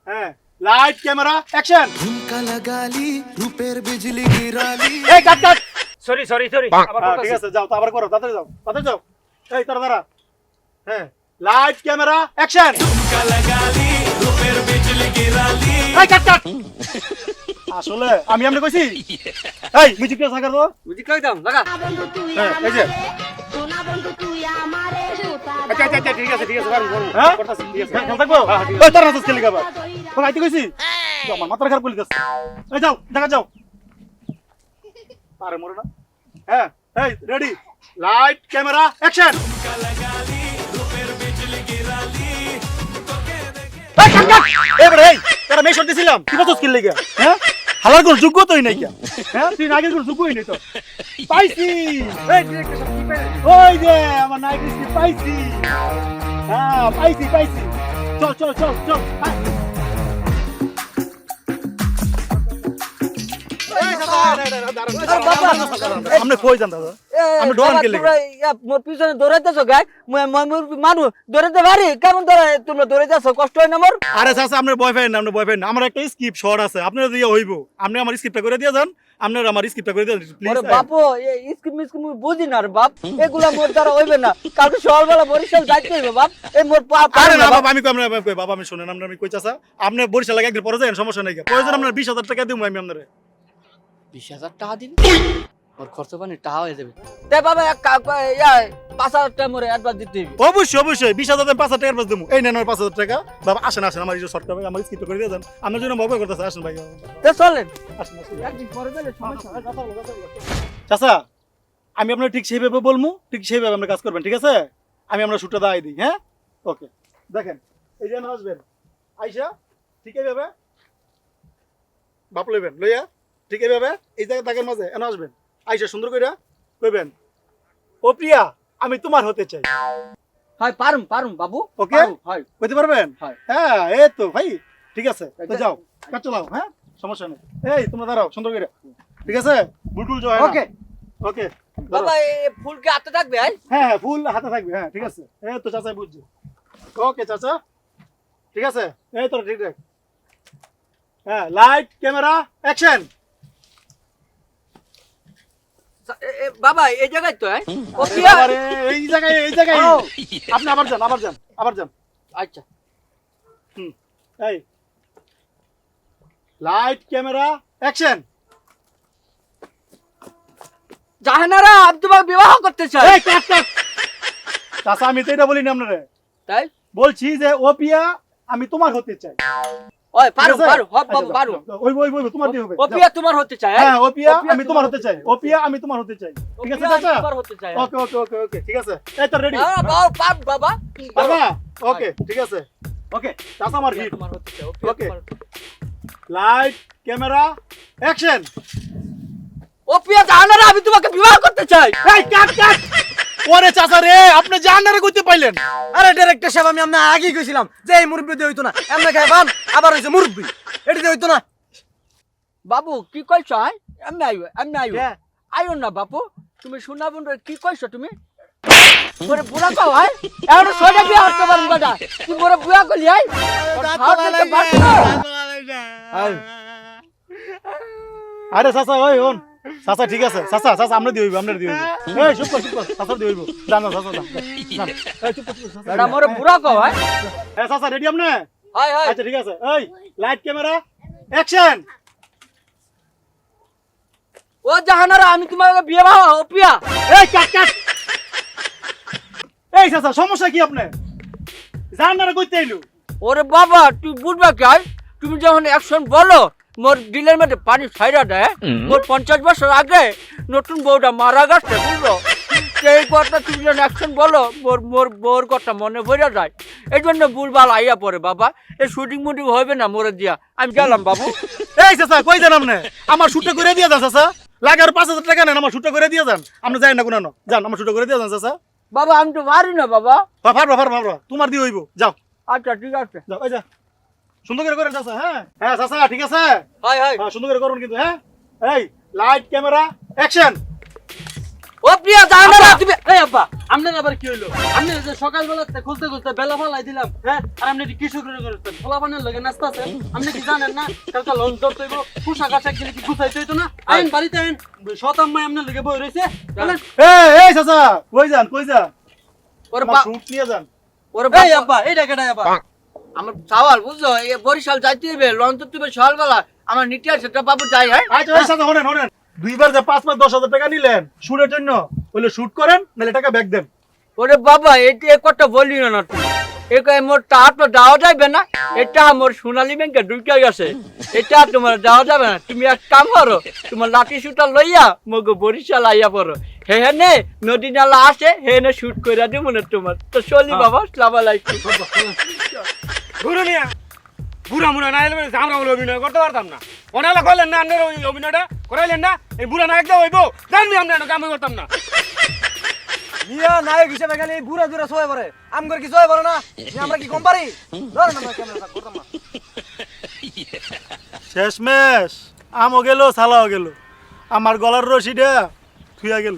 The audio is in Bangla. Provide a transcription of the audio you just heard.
হ্যাঁ লাইট ক্যামেরা অ্যাকশন। ঝুমকা লাগালি রূপের বিজলি গিরালি। এই কাট কাট। সরি ঠিক আছে যাও, তো আবার করো, তাড়াতাড়ি যাও। এই তাড়াতাড়ি। হ্যাঁ লাইট ক্যামেরা অ্যাকশন। ঝুমকা লাগালি রূপের বিজলি গিরালি। এই কাট কাট। আসলে আমি আমনে কইছি। এই মিউজিকটা সাকার দাও। বুঝি কই দাম লাগা। হ্যাঁ এই যে আচ্ছা ঠিক আছে করুন হ্যাঁ করতেছি ঠিক আছে খেল থাকবো ওই তার নাচ খেলি গাবা তো আইতে কইছি তো আমার মাথা খারাপ কইলি এই যাও দেখা যাও আরে মরে না হ্যাঁ এই রেডি লাইট ক্যামেরা অ্যাকশন। এই কাট কাট এবারে এই তোরা মেশন দিছিলাম কি বলছস কিল লাগা হ্যাঁ হালার কোন যোগ্য তোই নাই কিয়া হ্যাঁ তুই নাগের কোন যোগ্যই নাই তো পাইছি এই ডিরেক্টর সাহেব কি পাইলেন ওই যে আমার নাগের কি পাইছি হ্যাঁ পাইছি চল আমরা কই যান দাদা আমরা ডরান কে লাগে মোর পিছনে দৌড়াইতেছো গায় মানুষ দৌড়াইতে পারি কেমন দৌড়াই তোমরা দৌড়াইতেছো কষ্ট হয় না মোর আরে চাচা আপনার বয়ফ্রেন্ড আমার একটা স্ক্রিপ্ট শর্ট আছে আপনারা দিয়ে হইব আপনি আমার স্ক্রিপ্টটা করে দিয়ে যান আপনারা আমার স্ক্রিপ্টটা করে দিয়ে প্লিজ ওরে বাপু এই স্কিম বুঝি না রে বাপ এগুলা মোর দ্বারা হইবে না কালকে সকালবেলা বরিশাল যাইতে হইবে বাপ এই মোর আরে না বাবা আমি কই বাবা আমি শুনেন আমরা আমি কই চাচা আপনি বরিশাল লাগে একদিন পরে যান সমস্যা নাই প্রয়োজন আপনার 20,000 টাকা দিমু আমি আপনারে 20,000 টাকা দিবি মোর খরচ পানি টাকা হয়ে যাবে তে বাবা এক 5,000 টাকা মোরে অ্যাডভান্স দিতে হইবে অবশ্যই 20,000 টাকা 5,000 টাকা দিমু এই নেন 5,000 টাকা বাবা আসেন আমার এই শর্ট টাকা আমার স্ক্রিপ্ট করে দিয়ে যান আমার জন্য ভয় করতেছে আসেন ভাই তে চলেন আসেন একদিন পরে গেলে সমস্যা চাচা আমি আপনার ঠিক সেইভাবে বলমু ঠিক সেইভাবে আমরা কাজ করবেন ঠিক আছে আমি আমরা শুটটা দাঁড়াই দিই হ্যাঁ ওকে দেখেন এই যে আসবেন আইসা ঠিক এইভাবে বাপ লইবেন লইয়া ঠিক এইভাবে এই জায়গা দাগের মাঝে এনে আসবেন আইসা সুন্দর কইরা কইবেন ও প্রিয়া আমি তোমার হতে চাই হয় পারুম বাবু ওকে হয় কইতে পারবেন হয়। হ্যাঁ এই তো ভাই ঠিক আছে তো যাও কাজ চালাও হ্যাঁ সমস্যা নেই এই তোমরা দাঁড়াও সুন্দর করে ঠিক আছে বুলটুল জয় ওকে ওকে বাবা এই ফুলকে হাতে থাকবে হ্যাঁ ফুল হাতে থাকবে হ্যাঁ ঠিক আছে এই তো চাচা বুঝছি ওকে চাচা ঠিক আছে এই তো ঠিক আছে হ্যাঁ লাইট ক্যামেরা অ্যাকশন। বাবা এই জায়গায় তো ও কি আরে এই জায়গায় আপনি আবার যান আচ্ছা এই লাইট ক্যামেরা অ্যাকশন। জাহানারা আমি তোমাকে বিবাহ করতে চাই এই কাট চাচা আমি তো এটা বলি না আপনারে তাই বলছি যে ওপিয়া আমি তোমার হতে চাই ওই পারো ঠিক আছে? হব বাবু পারো ওই তোমার দিয়ে হবে ও পিয়া তোমার হতে চাই হ্যাঁ ওপিয়া আমি তোমার হতে চাই ঠিক আছে চাচা তোমার হতে চাই ওকে ঠিক আছে এই তো রেডি বাবা পার বাবা বাবা ওকে ঠিক আছে ওকে চাচা আমার হিট তোমার হতে চাই ওকে লাইট ক্যামেরা অ্যাকশন। ও পিয়া জাহানারা আমি তোমাকে বিবাহ করতে চাই এই কাট ওরে চাচা রে আপনি জানারে কইতে পাইলেন আরে ডাইরেক্টর সাহেব আমি আপনার আগেই কইছিলাম যে এই মুরব্বি দিয়ে হইতো না এমনি খাইবাম আবার হইছে মুরব্বি এটা দিয়ে হইতো না বাবু কি কইছো এমনি আইও আইও না বাপু তুমি শোনা বোন কি কইছো তুমি মোরে বুড়া কও এখন সোজা বিয়া করতে পারুম বাটা তুই মোরে বুয়া কইলি আরে চাচা ওই হন চাচা ঠিক আছে চাচা আমরা দিয়ে হইব এই চুপ কর চাচা দিয়ে হইব জানো চাচা এই চুপ কর এটা মোরে বুড়া কও এই চাচা রেডি আপনি হাই আচ্ছা ঠিক আছে এই লাইট ক্যামেরা অ্যাকশন। ও জাহানারা আমি তোমাকে বিবাহ ও পিয়া এই কাট এই চাচা সমস্যা কি আপনি জানারে কইতে আইলো ওরে বাবা তুই বুঝবা কি তুমি যখন অ্যাকশন বলো মোর দিলের মধ্যে পানি ছাইরা দেয় মোর 50 বছর আগে নতুন বউটা মারা গেছে বুঝলো সেই কথা তুমি যখন অ্যাকশন বলো মোর বউর কথা মনে পড়ে যায় এই জন্য বুলবাল আইয়া পড়ে বাবা এই শুটিং মুটিং হবে না মোরে দিয়া আমি গেলাম বাবু এই চাচা কই যান আপনি আমার শুটে করে দিয়ে যান চাচা লাগে আর 5,000 টাকা নেন আমার শুটে করে দিয়ে যান আপনি যাই না কোনো যান আমার শুটে করে দিয়ে যান চাচা বাবা আমি তো পারি না বাবা পারবা তোমার দিয়ে হইব যাও আচ্ছা ঠিক আছে যাও এই যা সুন্দর করে করেন চাচা হ্যাঁ চাচা ঠিক আছে হাই হ্যাঁ সুন্দর করে করুন কিন্তু হ্যাঁ এই লাইট ক্যামেরা অ্যাকশন। ও প্রিয়া জানো না তুমি এই আব্বা আপনার আবার কি হইলো আপনি যে সকালবেলা খুলতে খুলতে বেলা ফালাই দিলাম হ্যাঁ আর আপনি কি শুক্র করতেন ফলাফানের লগে নাস্তা আছে আপনি কি জানেন না কালকে লঞ্চ ধরতে হইব পোশাক আশাক গেলে কি গুছাইতে হইতো না আইন বাড়িতে আইন শতাম্মাই আপনার লগে বই রয়েছে বলেন এই চাচা কই যান ওর আমার শুট নিয়ে যান। ওর এই আব্বা এইটা কেটাই আব্বা আমার সওয়াল বুঝছো এই বরিশাল যাইতে হবে লঞ্চ তুমি সকালবেলা আমার নিতে আছে সেটা বাবু যাই হ্যাঁ আচ্ছা এই চাচা শোনেন দুইবার যে 5-10,000 টাকা নিলেন শুটের জন্য বলে শুট করেন নাহলে টাকা ব্যাক দেন। ওরে বাবা এটা এ কথা বলি না তুমি এই মোর টাকা তো দেওয়া যাবে না এটা মোর সোনালী ব্যাংকে ঢুকে গেছে এটা তোমার দেওয়া যাবে না তুমি এক কাম করো তোমার লাঠি শুটা লইয়া মগো বরিশাল আইয়া পড়ো হে নে নদী নালা আসে হে নে শুট করে দিব না তোমার তো চলি বাবা আসসালামু আলাইকুম ঘুরে নিয়ে বুড়া মুড়া না এলে আমরা বলে অভিনয় করতে পারতাম না ওনারা করলেন না আপনার ওই অভিনয়টা করাইলেন না এই বুড়া নায়ক দেওয়া হইব জানবি আমরা কাম করতাম না মিয়া নায়ক হিসেবে খালি বুড়া দুরা সবাই পড়ে আমগর কি সবাই পড়ে না আমরা কি কম পারি ধরেন আমরা ক্যামেরা করতাম না শেষমেশ আমও গেল সালাও গেল আমার গলার রশিটা থুইয়া গেল।